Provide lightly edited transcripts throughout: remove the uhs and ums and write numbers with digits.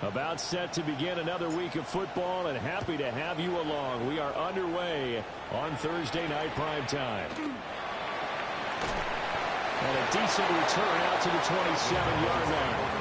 About set to begin another week of football, and happy to have you along. We are underway on Thursday night prime time. And a decent return out to the 27-yard line.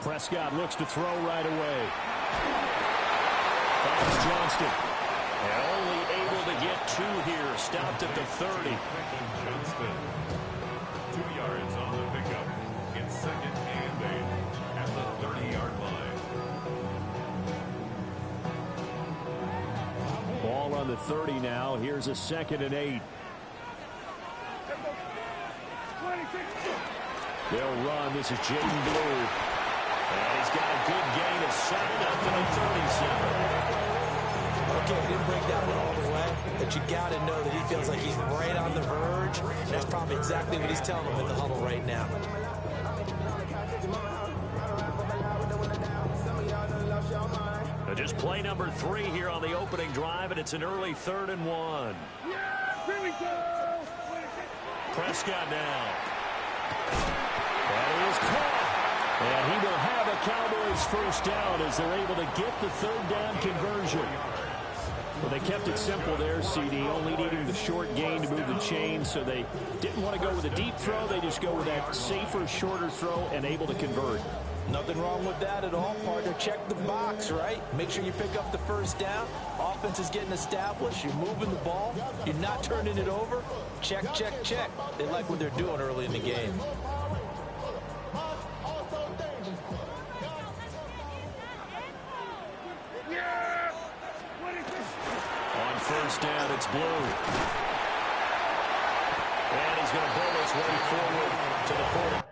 Prescott looks to throw right away. Finds Johnston. And only able to get two here. Stopped at the 30. Johnston. 2 yards on the pickup. It's second and 8 at the 30-yard line. Ball on the 30 now. Here's a 2nd and 8. They'll run. This is Jaden Blue. And he's got a good gain of 7 up to the 37. Okay, he didn't break that one all the way, but you got to know that he feels like he's right on the verge, and that's probably exactly what he's telling him in the huddle right now. Just play number 3 here on the opening drive, and it's an early 3rd and 1. Here we go. Prescott now. That is caught. And he will have a Cowboys first down as they're able to get the 3rd down conversion. Well, they kept it simple there, CD, only needing the short gain to move the chain, so they didn't want to go with a deep throw. They just go with that safer, shorter throw and able to convert. Nothing wrong with that at all, partner. Check the box, right? Make sure you pick up the first down. Offense is getting established. You're moving the ball. You're not turning it over. Check, check, check. They like what they're doing early in the game. On first down, it's Blue. And he's going to bowl his way forward to the 40.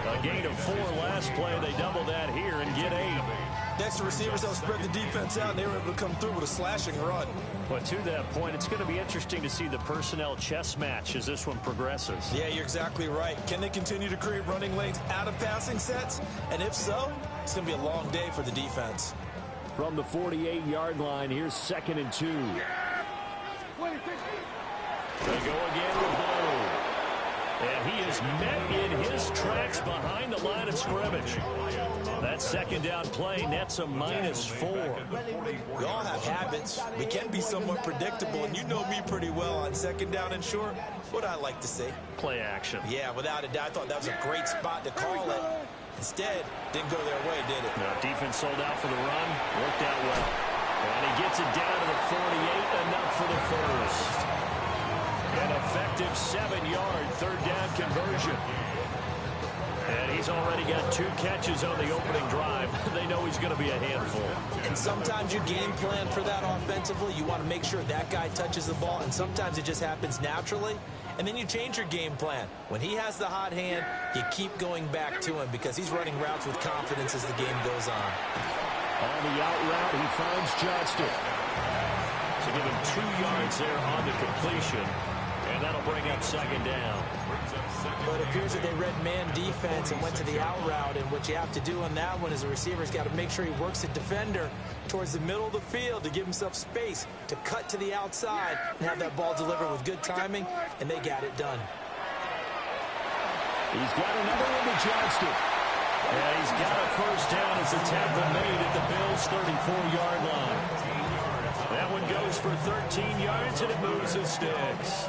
A gain of 4 last play. They double that here and get 8. Next, the receivers help spread the defense out, and they were able to come through with a slashing run. But to that point, it's going to be interesting to see the personnel chess match as this one progresses. Yeah, you're exactly right. Can they continue to create running lanes out of passing sets? And if so, it's going to be a long day for the defense. From the 48-yard line, here's 2nd and 2. They go again with Blue. And he is met in his tracks behind the line of scrimmage. That 2nd down play nets a -4. We all have habits. We can be somewhat predictable, and you know me pretty well on 2nd down and short. What I like to see. Play action. Yeah, without a doubt, I thought that was a great spot to call it. Instead, didn't go their way, did it? No, defense sold out for the run. Worked out well. And he gets it down to the 48, enough for the first. An effective 7-yard 3rd down conversion. And he's already got 2 catches on the opening drive. They know he's going to be a handful. And sometimes you game plan for that offensively. You want to make sure that guy touches the ball, and sometimes it just happens naturally. And then you change your game plan. When he has the hot hand, you keep going back to him because he's running routes with confidence as the game goes on. On the out route, he finds Johnston. So give him 2 yards there on the completion. And that'll bring up 2nd down. But it appears that they read man defense and went to the out route. And what you have to do on that one is the receiver's got to make sure he works the defender towards the middle of the field to give himself space to cut to the outside and have that ball delivered with good timing, and they got it done. He's got another one to Johnston. And he's got a first down as the tackle made at the Bills' 34-yard line. That one goes for 13 yards, and it moves the sticks.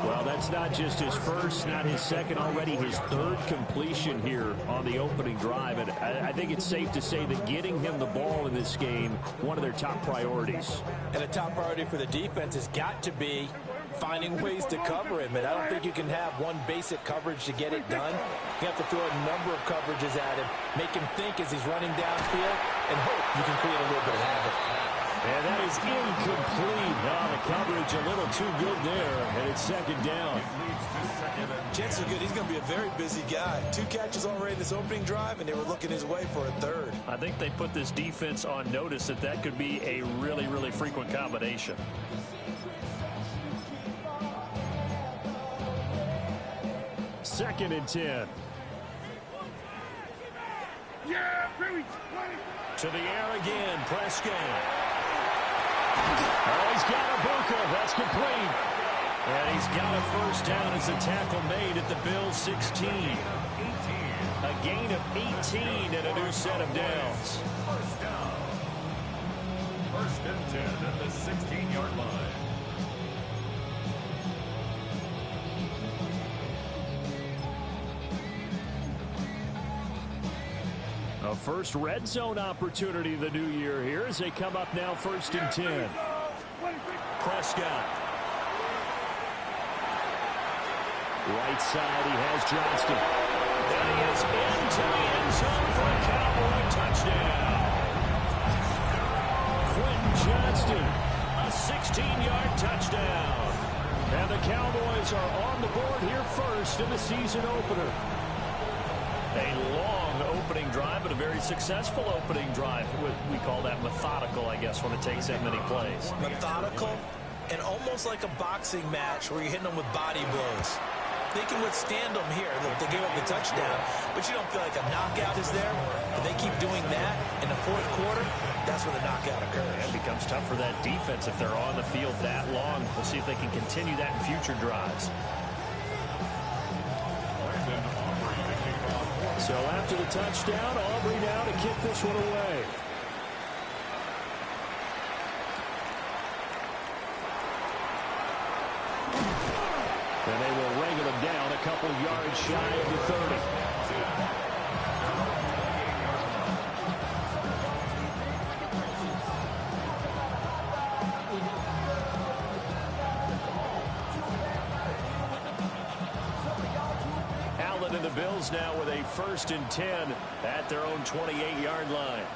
Well, that's not just his first, not his second, already his third completion here on the opening drive. And I think it's safe to say that getting him the ball in this game, one of their top priorities. And a top priority for the defense has got to be finding ways to cover him. And I don't think you can have one basic coverage to get it done. You have to throw a number of coverages at him, make him think as he's running downfield, and hope you can create a little bit of havoc. And that is incomplete. The coverage a little too good there, and it's second down. Chances are good he's going to be a very busy guy. 2 catches already in this opening drive, and they were looking his way for a third. I think they put this defense on notice that could be a really, really frequent combination. Second and 10. Yeah, To the air again, Prescott. Oh, he's got a Ibuka. That's complete. And he's got a first down as the tackle made at the Bills' 16. A gain of 18 and a new set of downs. First down. First and 10 at the 16-yard line. A first red zone opportunity of the new year here as they come up now first and 10. Prescott. Right side, he has Johnston. And he is into the end zone for a Cowboy touchdown. Quentin Johnston, a 16-yard touchdown. And the Cowboys are on the board here first in the season opener. A long opening drive, but a very successful opening drive. We call that methodical, I guess, when it takes that many plays. Methodical and almost like a boxing match where you're hitting them with body blows. They can withstand them here. Look, they gave up the touchdown, but you don't feel like a knockout is there. But they keep doing that in the fourth quarter, that's when the knockout occurs. It becomes tough for that defense if they're on the field that long. We'll see if they can continue that in future drives. So after the touchdown, Aubrey now to kick this one away. And they will wrangle him down a couple yards shy of the 30. And the Bills now with a first and 10 at their own 28-yard line.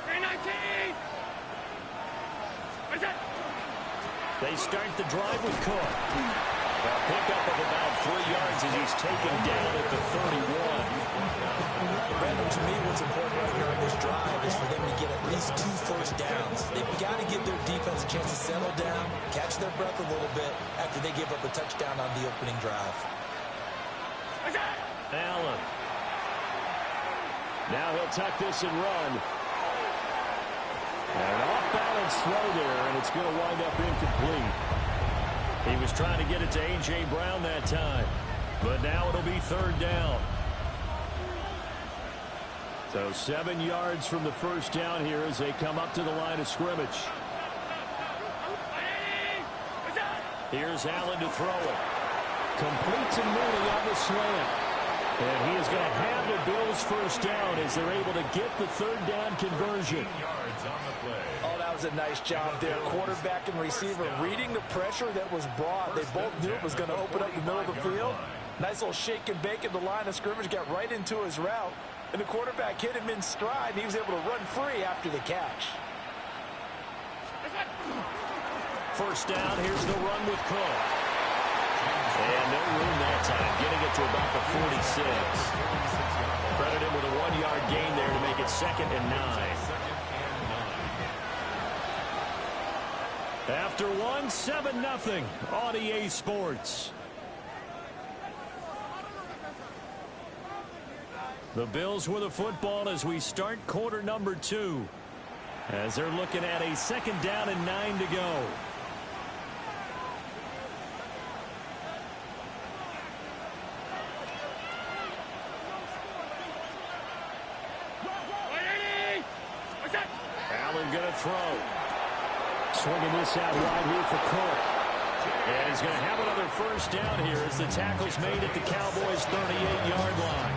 319! What's that? They start the drive with Cook. A pickup of about 3 yards as he's taken down at the 31. Brandon, to me, what's important right here on this drive is for them to get at least 2 first downs. They've got to give their defense a chance to settle down, catch their breath a little bit after they give up a touchdown on the opening drive. Allen. Now he'll tuck this and run. And an off-balance throw there, and it's going to wind up incomplete. He was trying to get it to A.J. Brown that time, but now it'll be third down. So 7 yards from the first down here as they come up to the line of scrimmage. Here's Allen to throw it. Complete to Mooney on the slant. And he is going to have the Bills first down as they're able to get the third down conversion. Oh, that was a nice job there. Quarterback and receiver reading the pressure that was brought. They both knew it was going to open up the middle of the field. Nice little shake and bake at the line of scrimmage. Got right into his route. And the quarterback hit him in stride. And he was able to run free after the catch. First down, here's the run with Cook. And no room that time, getting it to about the 46. Credit him with a 1-yard gain there to make it 2nd and 9. After 7-0 on EA Sports. The Bills with the football as we start quarter number 2. As they're looking at a 2nd down and 9 to go. throw. Swinging this out wide here for Cook. And he's going to have another first down here as the tackle's made at the Cowboys' 38-yard line.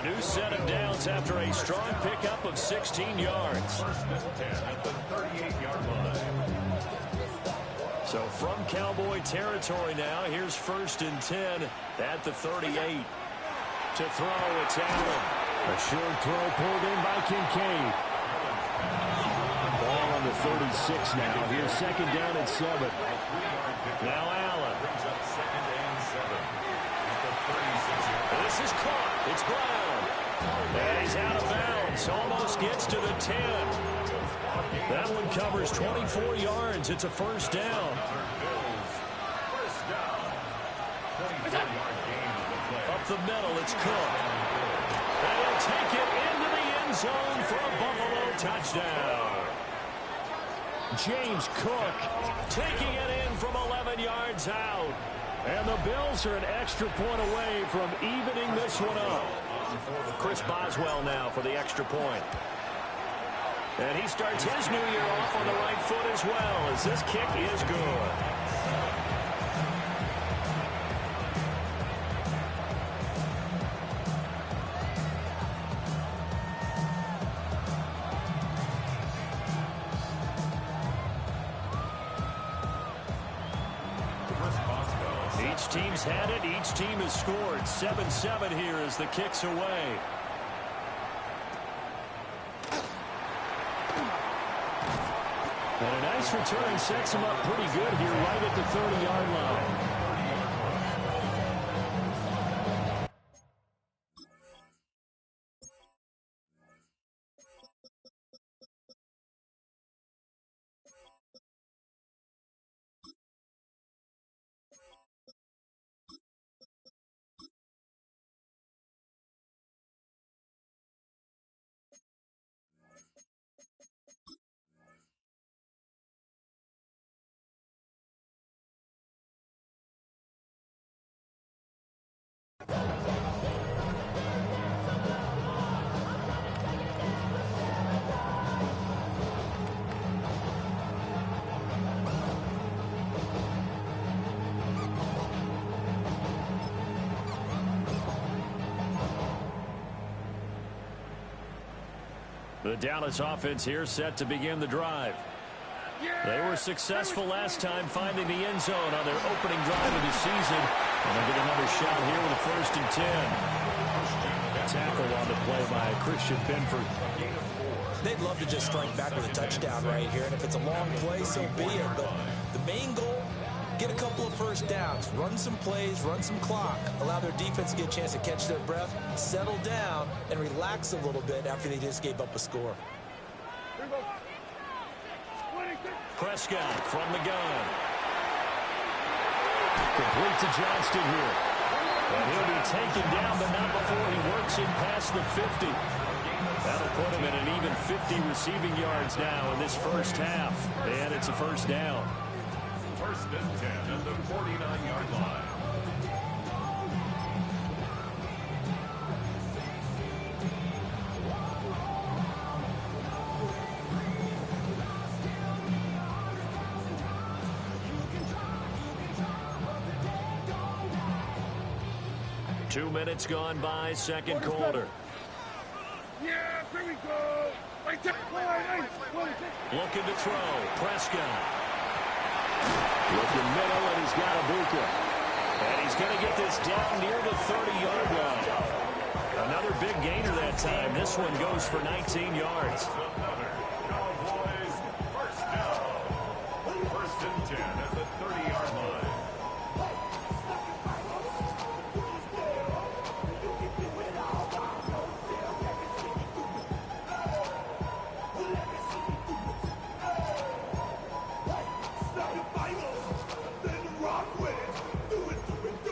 A new set of downs after a strong pickup of 16 yards. First and 10 at the 38-yard line. So from Cowboy territory now, here's first and 10 at the 38. To throw, it's Allen. A short throw pulled in by Kincaid. Ball on the 36 now. Here's second down at 7. Now Allen. Brings up second and 7 at the 36-yard line. This is caught. It's Brown. And he's out of bounds. Almost gets to the 10. That one covers 24 yards. It's a first down. First down. 24-yard gain of the play. Up the middle, it's Cook. And he'll take it into the end zone for a Buffalo touchdown. James Cook taking it in from 11 yards out. And the Bills are an extra point away from evening this one up. Chris Boswell now for the extra point. And he starts his new year off on the right foot as well, as this kick is good. Each team's had it. Each team has scored. 7-7 here as the kick's away. And a nice return sets him up pretty good here right at the 30-yard line. The Dallas offense here set to begin the drive. They were successful last time finding the end zone on their opening drive of the season. And they'll get another shot here with a first and 10. Tackle on the play by Christian Benford. They'd love to just strike back with a touchdown right here. And if it's a long play, so be it. But the main goal, get a couple of first downs, run some plays, run some clock, allow their defense to get a chance to catch their breath, settle down, and relax a little bit after they just gave up a score. Prescott from the gun. Complete to Johnston here. And he'll be taken down, but not before he works in past the 50. That'll put him at an even 50 receiving yards now in this first half. And it's a first down. First and 10 at the 49-yard line. Two minutes gone by, second quarter. Yeah, here we go. Looking to throw. Prescott. Looking middle, and he's got Ibuka. And he's going to get this down near the 30-yard line. Another big gainer that time. This one goes for 19 yards. Cowboys first down. First and 10 at the 30-yard line.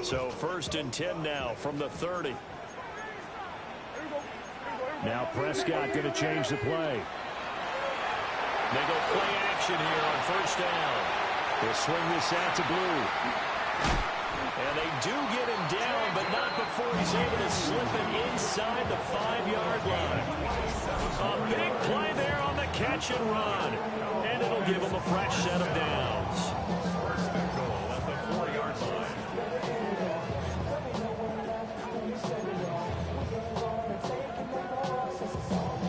So first and 10 now from the 30. Now Prescott going to change the play. They go play action here on first down. They'll swing this out to Blue. And they do get him down, but not before he's able to slip it inside the 5-yard line. A big play there on the catch and run. And it'll give him a fresh set of downs. First and goal at the 4-yard line.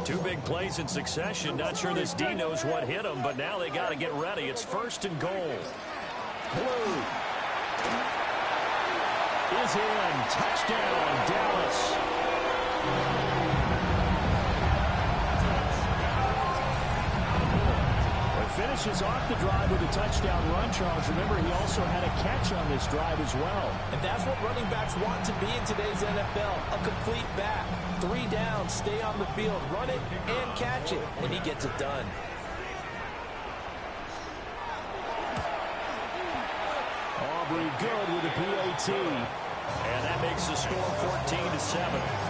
Two big plays in succession. Not sure this D knows what hit him, but now they got to get ready. It's first and goal. Blue is in. Touchdown, Dallas. Finishes off the drive with a touchdown run, Charles. Remember, he also had a catch on this drive as well. And that's what running backs want to be in today's NFL, a complete back. 3 downs, stay on the field, run it, and catch it. And he gets it done. Aubrey good with a PAT. And that makes the score 14-7.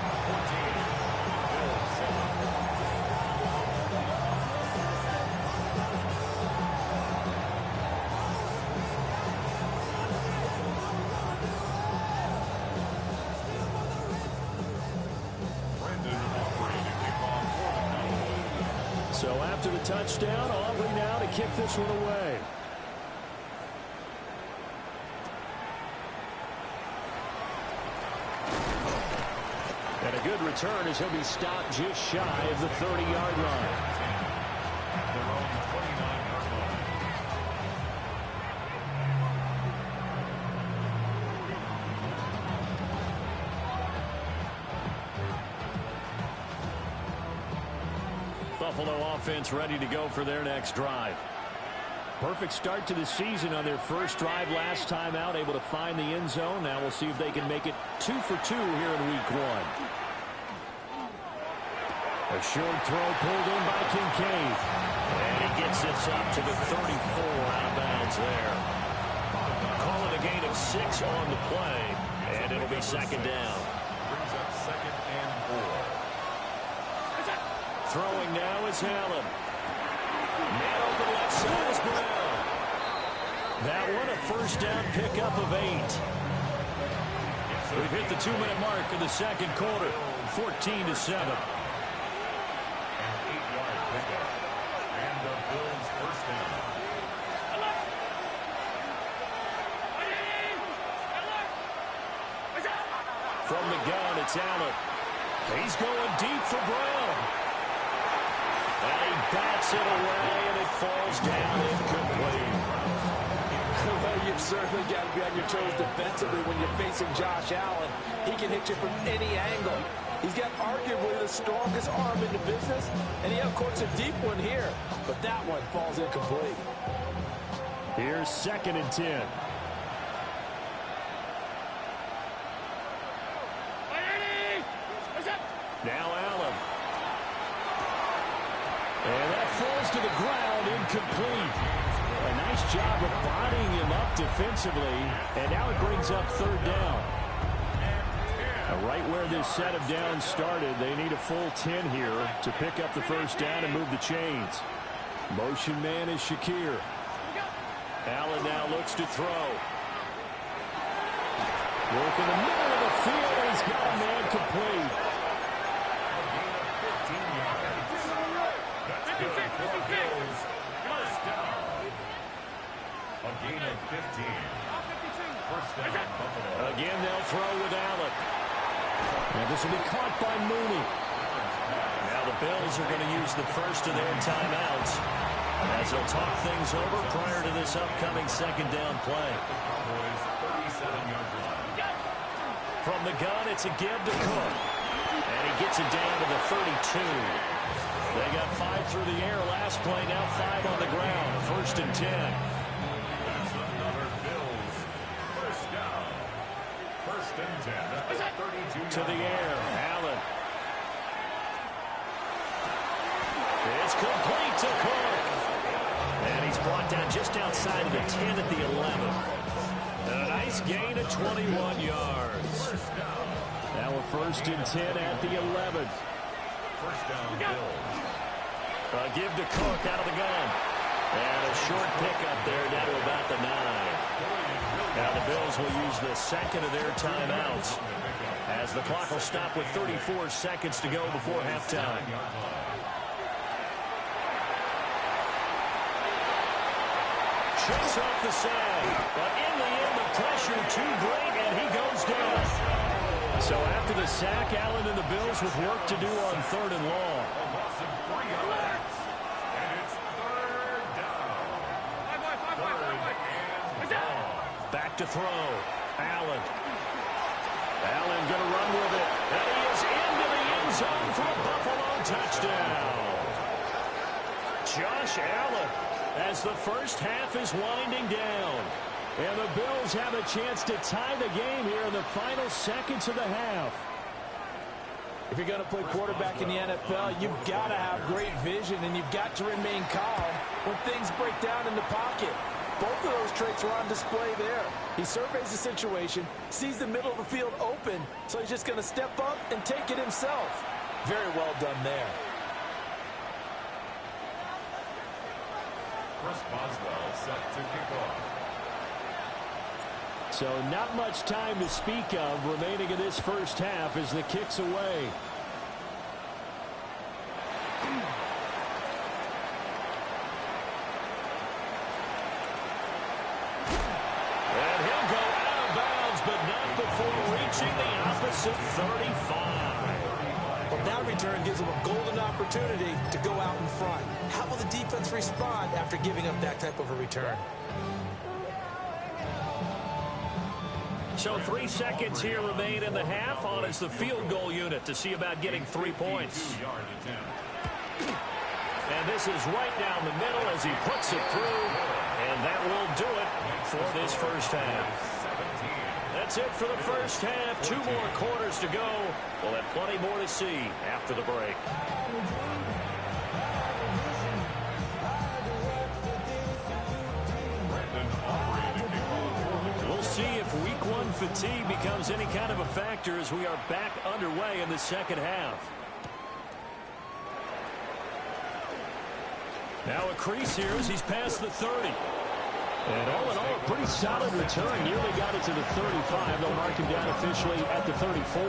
So after the touchdown, Aubrey now to kick this one away. And a good return as he'll be stopped just shy of the 30-yard line. Their own 29-yard line. Buffalo offense ready to go for their next drive. Perfect start to the season on their first drive last time out, able to find the end zone. Now we'll see if they can make it 2 for 2 here in week 1. A short throw pulled in by Kincaid. And he gets this up to the 34 out of bounds there. Call it a gain of 6 on the play, and it'll be second down. Brings up second and 4. Throwing now is Allen. Man open left side is Brown. That one a first down pickup of 8. We've hit the 2-minute mark in the second quarter. 14-7. An 8-yard pickup. And the Bills first down. From the gun, it's Allen. He's going deep for Brown. And he bats it away, and it falls down incomplete. Well, you've certainly got to be on your toes defensively when you're facing Josh Allen. He can hit you from any angle. He's got arguably the strongest arm in the business, and he, of course, a deep one here. But that one falls incomplete. Here's second and 10. Now Allen. And that falls to the ground, incomplete. A nice job of bodying him up defensively, and now it brings up third down. Right where this set of downs started, they need a full 10 here to pick up the first down and move the chains. Motion man is Shakir. Allen now looks to throw. Work in the middle of the field, and he's got a man complete. A gain of 15. First down, Buffalo. Again, they'll throw with Allen. And this will be caught by Mooney. Now the Bills are going to use the first of their timeouts as they'll talk things over prior to this upcoming second down play. Cowboys 37-yard line. From the gun, it's a give to Cook. And he gets it down to the 32. They got 5 through the air last play, now 5 on the ground. First and 10. That's another Bills. First down. First and 10 at the 32. To the air, Allen. It's complete to Cook. And he's brought down just outside of the 10 at the 11. And a nice gain of 21 yards. Now a first and 10 at the 11. First down, Bills. Give to Cook out of the gun. And a short pickup there down to about the 9. Now the Bills will use the second of their timeouts as the clock will stop with 34 seconds to go before halftime. Shakes off the side, but in the end, the pressure too great, and he goes down. So after the sack, Allen and the Bills with work to do on 3rd and long. Back to throw. Allen. Allen going to run with it. And he is into the end zone for a Buffalo touchdown. Josh Allen, as the first half is winding down. And the Bills have a chance to tie the game here in the final seconds of the half. If you're going to play quarterback in the NFL, you've got to have great vision, and you've got to remain calm when things break down in the pocket. Both of those traits are on display there. He surveys the situation, sees the middle of the field open, so he's just going to step up and take it himself. Very well done there. Chris Boswell set to kick off. So not much time to speak of remaining in this first half as the kick's away. And he'll go out of bounds, but not before reaching the opposite 35. Well, that return gives him a golden opportunity to go out in front. How will the defense respond after giving up that type of a return? So 3 seconds here remain in the half on as the field goal unit to see about getting 3 points. And this is right down the middle as he puts it through. And that will do it for this first half. That's it for the first half. 2 more quarters to go. We'll have plenty more to see after the break. We'll see if week 1 fatigue becomes any kind of a factor as we are back underway in the second half. Now a crease here as he's past the 30. And all in all, a pretty solid return. Nearly got it to the 35. They'll mark him down officially at the 34.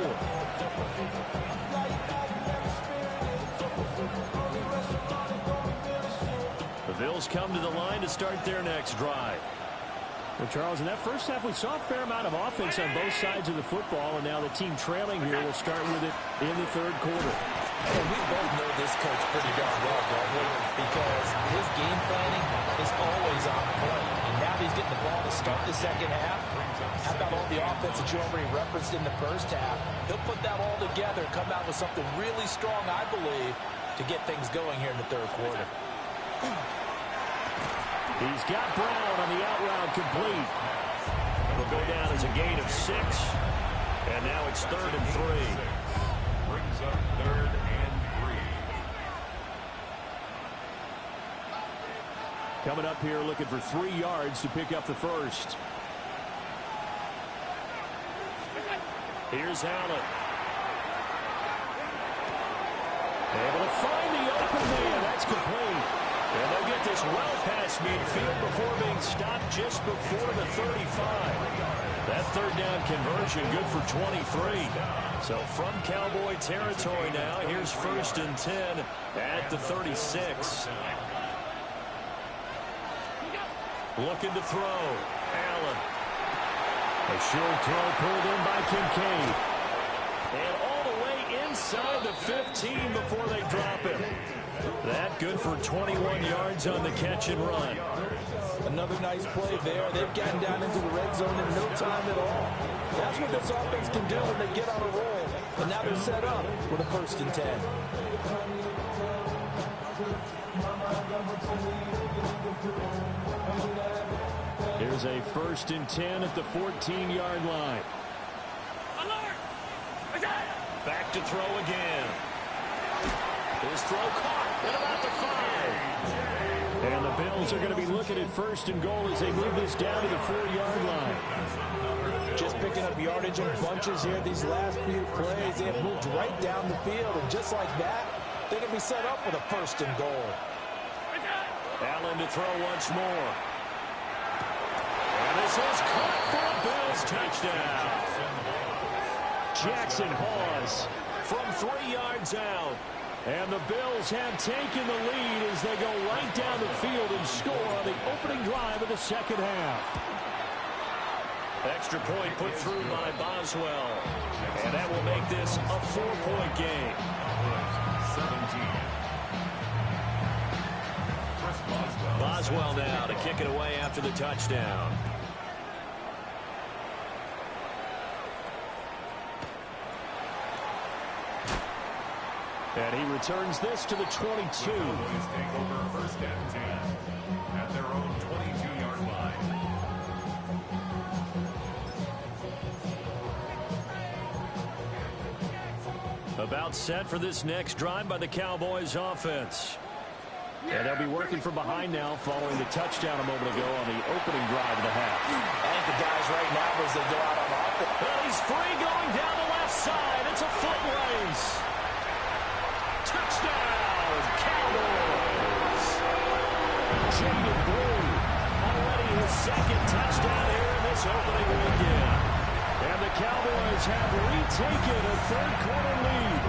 The Bills come to the line to start their next drive. Well, Charles, in that first half, we saw a fair amount of offense on both sides of the football, and now the team trailing here will start with it in the 3rd quarter. And we both know this coach pretty darn well, don't we? Because his game planning is always on point. And now he's getting the ball to start the second half. How about all the offense that you already referenced in the first half? He'll put that all together and come out with something really strong, I believe, to get things going here in the 3rd quarter. He's got Brown on the out route complete. It'll go down as a gain of 6. And now it's 3rd and 3. Brings up 3rd and 3. Coming up here looking for 3 yards to pick up the first. Here's Allen. Able to find the open man. That's complete. And they'll get this well past midfield before being stopped just before the 35. That 3rd down conversion good for 23. So from Cowboy territory now, here's 1st and 10 at the 36. Looking to throw. Allen. A short throw pulled in by Kincaid. And all the way inside the 15 before they drop him. That good for 21 yards on the catch and run. Another nice play there. They've gotten down into the red zone in no time at all. That's what this offense can do when they get on a roll. And now they're set up with a 1st and 10. Here's a 1st and 10 at the 14-yard line. Back to throw again. His throw caught at about the 5. And the Bills are going to be looking at 1st and goal as they move this down to the 4-yard line. Just picking up yardage in bunches here these last few plays. They have moved right down the field, and just like that, they can be set up with a 1st and goal. Allen to throw once more. And This is caught for a Bills touchdown. Jackson Hawes from 3 yards out. And the Bills have taken the lead as they go right down the field and score on the opening drive of the second half. Extra point put through by Boswell. And that will make this a 4-point game. 17. Boswell now to kick it away after the touchdown. And he returns this to the 22. Cowboys take over first and 10 at their own 22-yard line. About set for this next drive by the Cowboys offense. And they'll be working from behind now following the touchdown a moment ago on the opening drive of the half. I think the guys right now, as they go out on offense. Well, he's free going down the left side. It's a foot race. Touchdown, Cowboys. Jaden Blue, Already his second touchdown here in this opening weekend. and the Cowboys have retaken a third-quarter lead.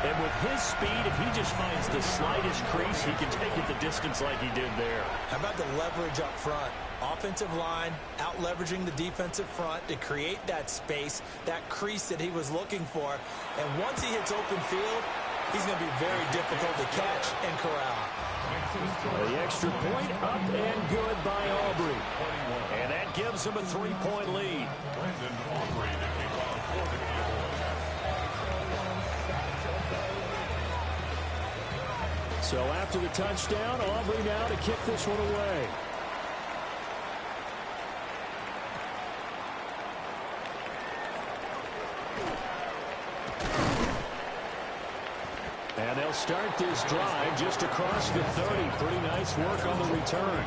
And with his speed, if he just finds the slightest crease, he can take it the distance like he did there. How about the leverage up front? Offensive line out-leveraging the defensive front to create that space, that crease that he was looking for. And once he hits open field, he's going to be very difficult to catch and corral. The extra point up and good by Aubrey. And that gives him a 3-point lead. Brandon Aubrey to kick off for the Cowboys. So after the touchdown, Aubrey now to kick this one away. And they'll start this drive just across the 30. Pretty nice work on the return.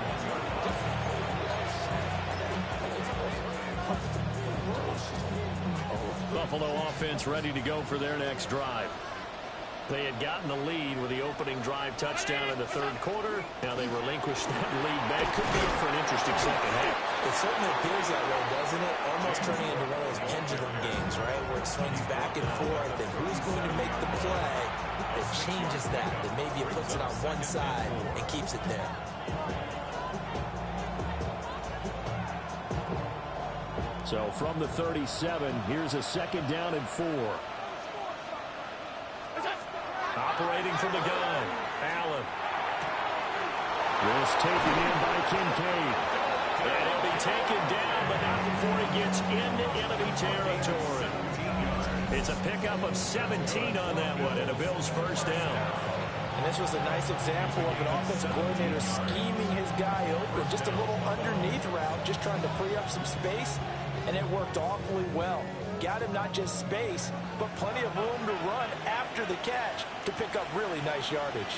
Buffalo offense ready to go for their next drive. They had gotten the lead with the opening drive touchdown in the third quarter. Now they relinquished that lead back. Could be in for an interesting second half. It certainly appears that way, doesn't it? Almost turning into one of those pendulum games, right? Where it swings back and forth, and who's going to make the play that changes that maybe it puts it on one side and keeps it there. So from the 37, here's a second down and 4. Operating from the gun, Allen. This taken in by Kincaid. And he'll be taken down, but not before he gets into enemy territory. It's a pickup of 17 on that one, and a Bills first down. And this was a nice example of an offensive coordinator scheming his guy open. Just a little underneath route, just trying to free up some space, and it worked awfully well. Got him not just space, but plenty of room to run after the catch to pick up really nice yardage.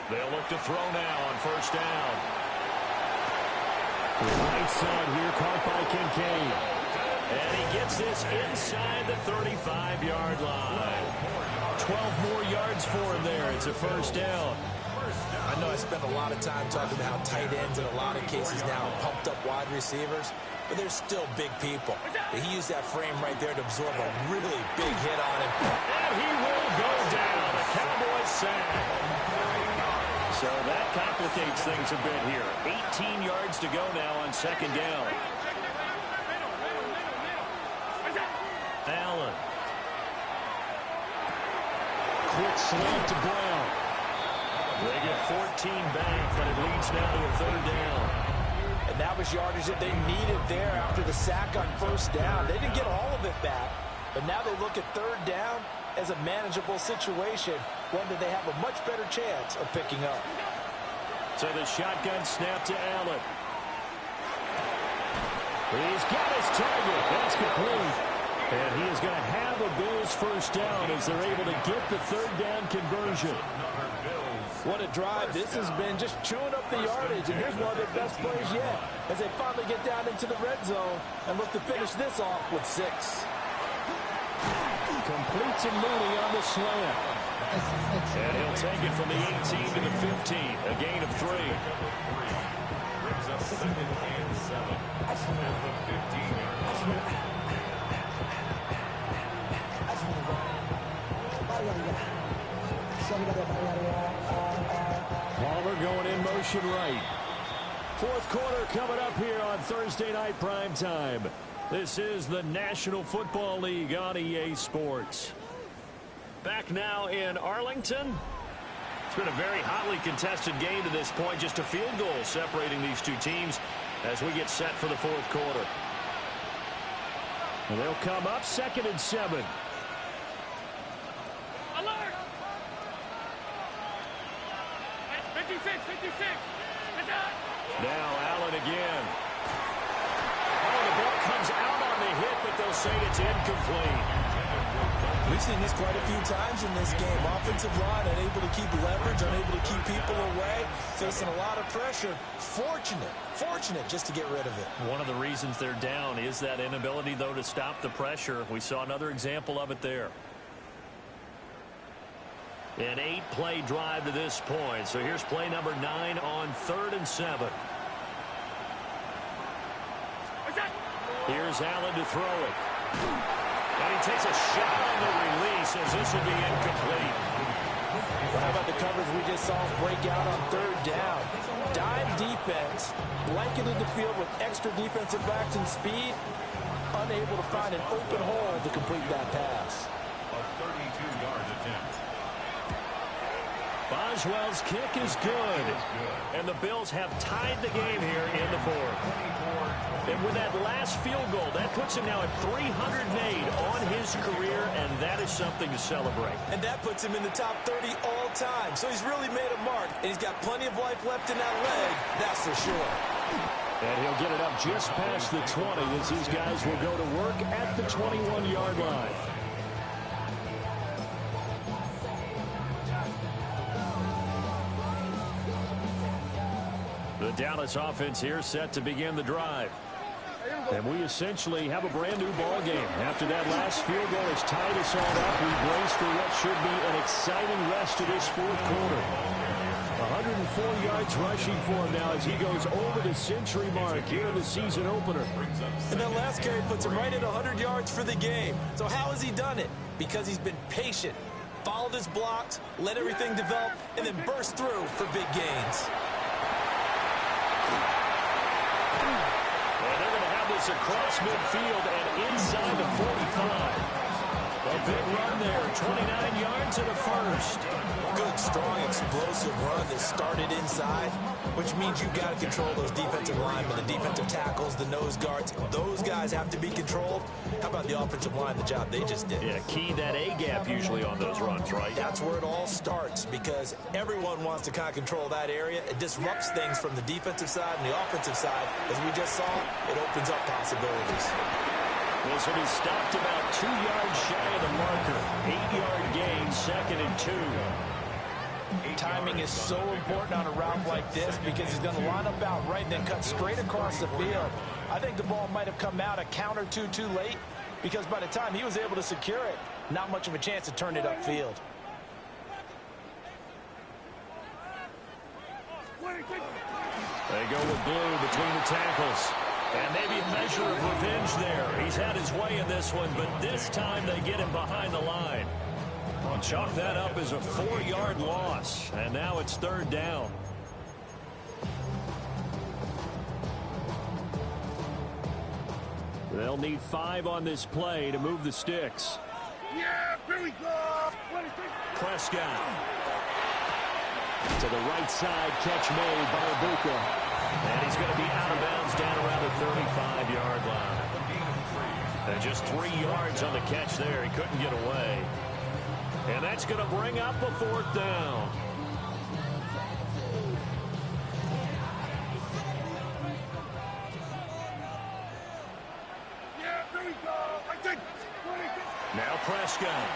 They'll look to throw now on first down. Right side here, caught by Kincaid. And he gets this inside the 35-yard line. 12 more yards for him there. It's a first down. I know I spent a lot of time talking about how tight ends in a lot of cases now are pumped up wide receivers, but they're still big people. He used that frame right there to absorb a really big hit on him. And he will go down. A Cowboys sack. So that complicates things a bit here. 18 yards to go now on second down. Allen. Quick slant to Brown. They get 14 back, but it leads now to a third down. And that was yardage that they needed there after the sack on first down. They didn't get all of it back, but now they look at third down as a manageable situation, one that they have a much better chance of picking up. So the shotgun snap to Allen. He's got his target. That's complete. And he is going to have a Bills first down as they're able to get the third down conversion. What a drive. This has been just chewing up the yardage, and here's one of their best plays yet as they finally get down into the red zone and look to finish this off with 6. Completes and Mooney on the slant. And he'll take it from the 18 to the 15. A gain of 3. Brings up 2nd and 7 at the 15-yard line. Palmer going in motion right. Fourth quarter coming up here on Thursday night prime time. This is the National Football League on EA Sports. Back now in Arlington. It's been a very hotly contested game to this point. Just a field goal separating these two teams as we get set for the fourth quarter. And they'll come up 2nd and 7. Alert! 56, 56. Now Allen again. Oh, the ball comes out on the hit, but they'll say it's incomplete. We've seen this quite a few times in this game. Offensive line unable to keep leverage, unable to keep people away, facing a lot of pressure. Fortunate just to get rid of it. One of the reasons they're down is that inability, though, to stop the pressure. We saw another example of it there. An 8-play drive to this point. So here's play number 9 on 3rd and 7. Here's Allen to throw it. And he takes a shot on the release as this will be incomplete. Well, how about the coverage we just saw break out on 3rd down? Dime defense, blanketed the field with extra defensive backs and speed, unable to find an open hole to complete that pass. A 32-yard attempt. Boswell's kick is good. And the Bills have tied the game here in the fourth. And with that last field goal, that puts him now at 300 made on his career, and that is something to celebrate. And that puts him in the top 30 all time. So he's really made a mark, and he's got plenty of life left in that leg, that's for sure. And he'll get it up just past the 20 as these guys will go to work at the 21-yard line. The Dallas offense here set to begin the drive. And we essentially have a brand new ball game. After that last field goal has tied us all up, we brace for what should be an exciting rest of this fourth quarter. 104 yards rushing for him now as he goes over the century mark here in the season opener. And that last carry puts him right at 100 yards for the game. So how has he done it? Because he's been patient, followed his blocks, let everything develop, and then burst through for big gains. Across midfield and inside the 45. A big run there, 29 yards and a first. Good, strong, explosive run that started inside, which means you've got to control those defensive linemen, the defensive tackles, the nose guards. Those guys have to be controlled. How about the offensive line, the job they just did? Yeah, key that A-gap usually on those runs, right? That's where it all starts because everyone wants to kind of control that area. It disrupts things from the defensive side and the offensive side. As we just saw, it opens up possibilities. This will be stopped about 2 yards shy of the marker. 8-yard gain, 2nd and 2. Timing is so important on a route like this because he's going to line up out right and then cut straight across the field. I think the ball might have come out a count or two too late because by the time he was able to secure it, not much of a chance to turn it upfield. They go with blue between the tackles. And maybe a measure of revenge there. He's had his way in this one, but this time they get him behind the line. I'll chalk that up as a 4-yard loss. And now it's 3rd down. They'll need 5 on this play to move the sticks. Yeah, here we go. Prescott. To the right side, catch made by Ibuka. And he's going to be out of bounds down around the 35-yard line. And just 3 yards on the catch there. He couldn't get away. And that's going to bring up a 4th down. Yeah, here we go. Now Prescott.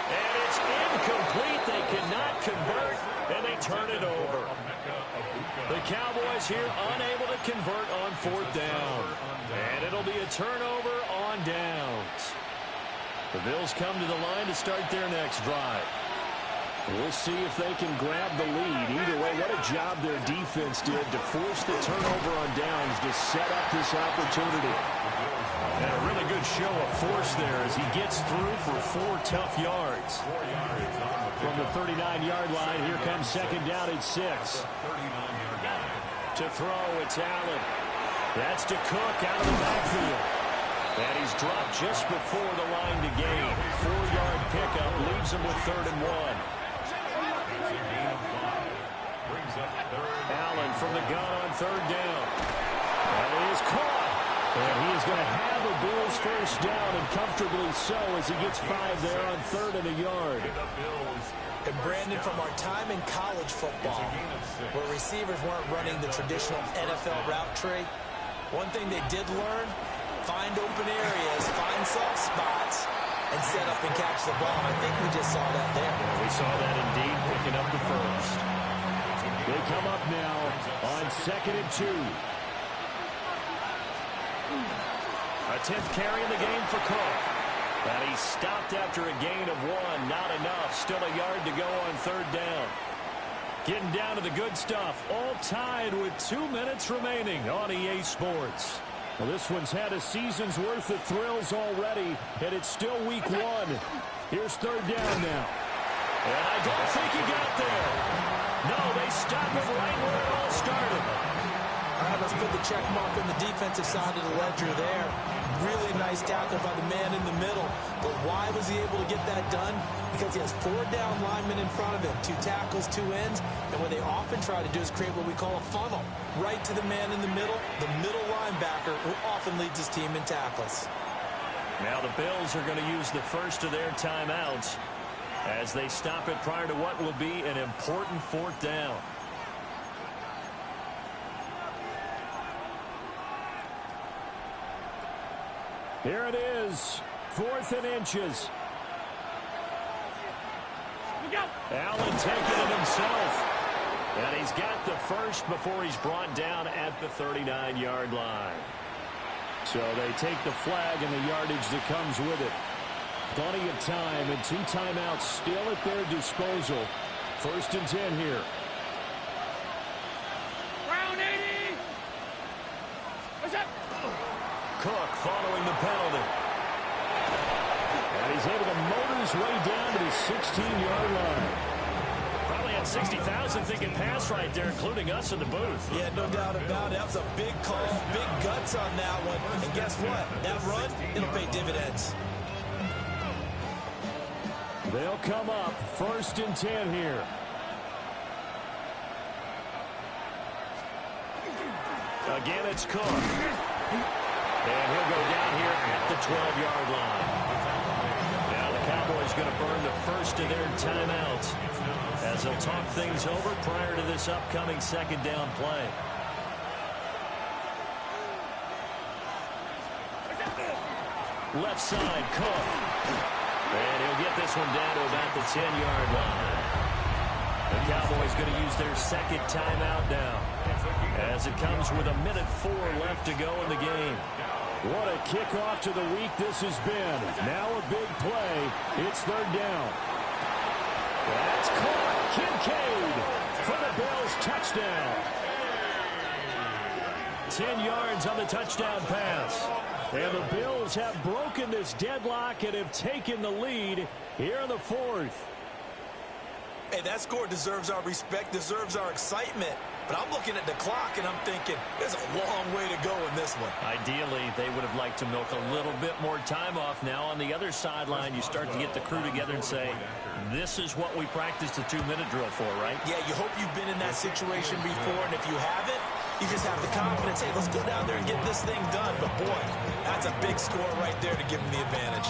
And it's incomplete. They cannot convert, and they turn it over. The Cowboys here unable to convert on 4th down. And it'll be a turnover on downs. The Bills come to the line to start their next drive. We'll see if they can grab the lead. Either way, what a job their defense did to force the turnover on downs to set up this opportunity. And a really good show of force there as he gets through for 4 tough yards. From the 39-yard line, here comes second down at 6. To throw, it's Allen. That's to Cook out of the backfield. And he's dropped just before the line to gain. 4-yard pickup leaves him with 3rd and 1. Allen from the gun on 3rd down. That is caught. And he is going to have a Bills first down, and comfortably so, as he gets 5 there on 3rd and a yard. And Brandon, from our time in college football, where receivers weren't running the traditional NFL route tree, one thing they did learn, find open areas, find soft spots, and set up and catch the ball. I think we just saw that there. Yeah, we saw that indeed, picking up the first. They come up now on 2nd and 2. A 10th carry in the game for Cook. And he stopped after a gain of 1. Not enough. Still a yard to go on 3rd down. Getting down to the good stuff. All tied with 2 minutes remaining on EA Sports. Well, this one's had a season's worth of thrills already, and it's still week 1. Here's 3rd down now. And I don't think he got there. No, they stop it right where it all started. All right, let's put the check mark on the defensive side of the ledger there. Really nice tackle by the man in the middle. But why was he able to get that done? Because he has 4 down linemen in front of him, 2 tackles, 2 ends. And what they often try to do is create what we call a funnel. Right to the man in the middle linebacker, who often leads his team in tackles. Now the Bills are going to use the first of their timeouts as they stop it prior to what will be an important 4th down. Here it is, 4th and inches. Allen taking it himself. And he's got the first before he's brought down at the 39-yard line. So they take the flag and the yardage that comes with it. Plenty of time and 2 timeouts still at their disposal. 1st and 10 here. Round 80. What's up? Cook following the penalty. And he's able to motor his way down to the 16-yard line. Probably had 60,000 thinking pass right there, including us in the booth. Yeah, no doubt about it. That was a big call, big guts on that one. And guess what? That run, it'll pay dividends. They'll come up 1st and 10 here. Again, it's Cook. And he'll go down here at the 12-yard line. Now the Cowboys going to burn the first of their timeouts as they'll talk things over prior to this upcoming 2nd down play. Left side, Cook. And he'll get this one down to about the 10-yard line. The Cowboys going to use their 2nd timeout now as it comes with 1:04 left to go in the game. What a kickoff to the week this has been. Now a big play. It's 3rd down. That's caught. Kincaid for the Bills. Touchdown. 10 yards on the touchdown pass. And the Bills have broken this deadlock and have taken the lead here in the 4th. Hey, that score deserves our respect, deserves our excitement. But I'm looking at the clock and I'm thinking, there's a long way to go in this one. Ideally, they would have liked to milk a little bit more time off. Now on the other sideline, you start to get the crew together and say, this is what we practiced a 2-minute drill for, right? Yeah, you hope you've been in that situation before, and if you haven't, you just have the confidence, hey, let's go down there and get this thing done. But boy, that's a big score right there to give them the advantage.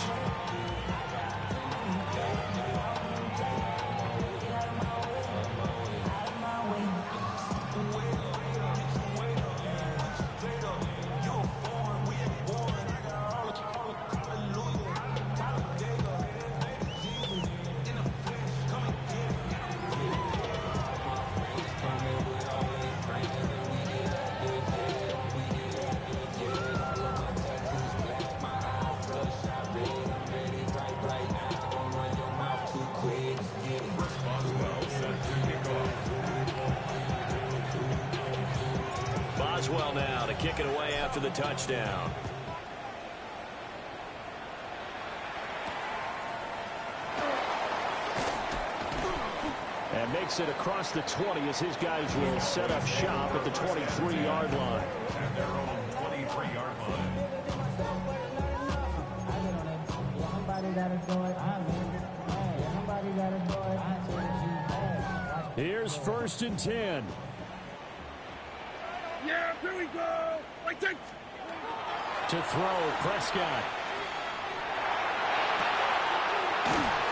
well now to kick it away after the touchdown. And makes it across the 20 as his guys will set up shop at the 23-yard line. At their own 23-yard line. Here's 1st and 10. Yeah, here we go. Wait, take. To throw, Prescott.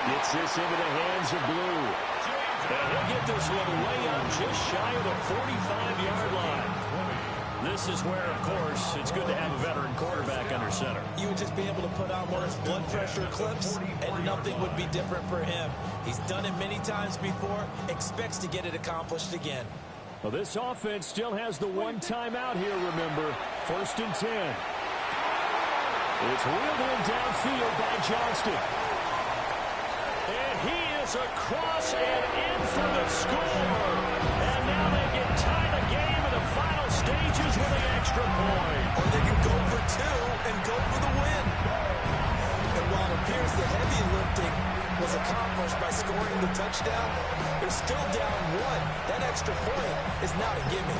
Gets this into the hands of Blue. And he'll get this one way up just shy of the 45-yard line. This is where, of course, it's good to have a veteran quarterback under center. You would just be able to put on one of his blood pressure clips, and nothing would be different for him. He's done it many times before, expects to get it accomplished again. Well, this offense still has the one timeout here, remember. 1st and 10. It's wheeled in downfield by Johnston. And he is across and in for the score. And now they can tie the game in the final stages with an extra point. Or they can go for 2 and go for the win. And while it appears the heavy lifting was accomplished by scoring the touchdown, they're still down 1. That extra point is not a gimme.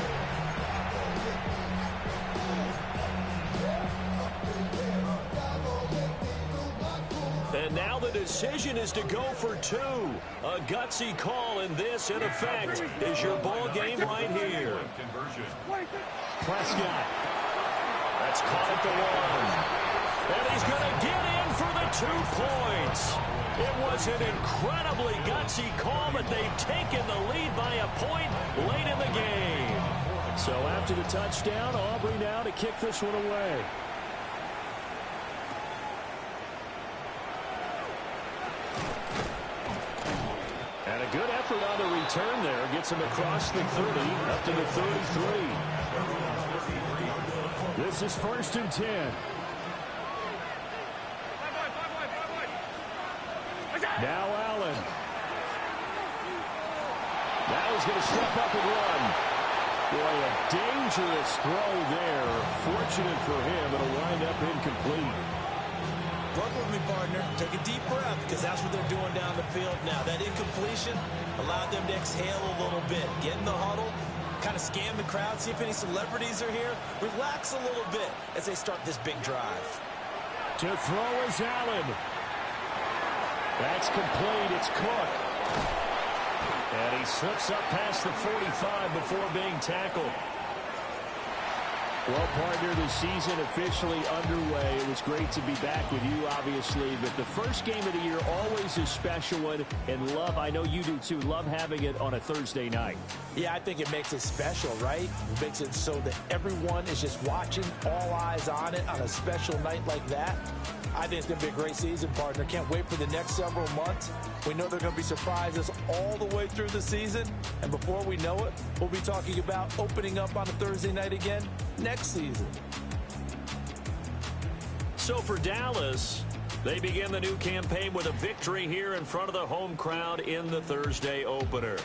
And now the decision is to go for 2. A gutsy call, and this, in effect, is your ball game right here. Prescott. That's caught at the 1. And he's going to get in for the 2 points. It was an incredibly gutsy call, but they've taken the lead by a point late in the game. So after the touchdown, Aubrey now to kick this one away. And a good effort on the return there. Gets him across the 30, up to the 33. This is 1st and 10. Now Allen. Now he's going to step up and run. Boy, a dangerous throw there. Fortunate for him, it'll wind up incomplete. Work with me, partner. Take a deep breath, because that's what they're doing down the field now. That incompletion allowed them to exhale a little bit. Get in the huddle, kind of scan the crowd, see if any celebrities are here. Relax a little bit as they start this big drive. To throw is Allen. That's complete. It's Cook. And he slips up past the 45 before being tackled. Well, partner, the season officially underway. It was great to be back with you, obviously. But the first game of the year always a special one. And love, I know you do too, love having it on a Thursday night. Yeah, I think it makes it special, right? It makes it so that everyone is just watching, all eyes on it on a special night like that. I think it's going to be a great season, partner. Can't wait for the next several months. We know there are going to be surprises all the way through the season. And before we know it, we'll be talking about opening up on a Thursday night again next season. So for Dallas, they begin the new campaign with a victory here in front of the home crowd in the Thursday opener.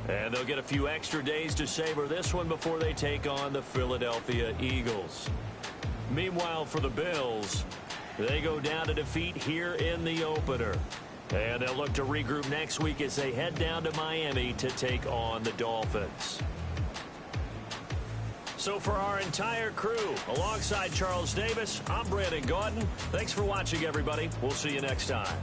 And they'll get a few extra days to savor this one before they take on the Philadelphia Eagles. Meanwhile, for the Bills, they go down to defeat here in the opener. And they'll look to regroup next week as they head down to Miami to take on the Dolphins. So for our entire crew, alongside Charles Davis, I'm Brandon Gaudin. Thanks for watching, everybody. We'll see you next time.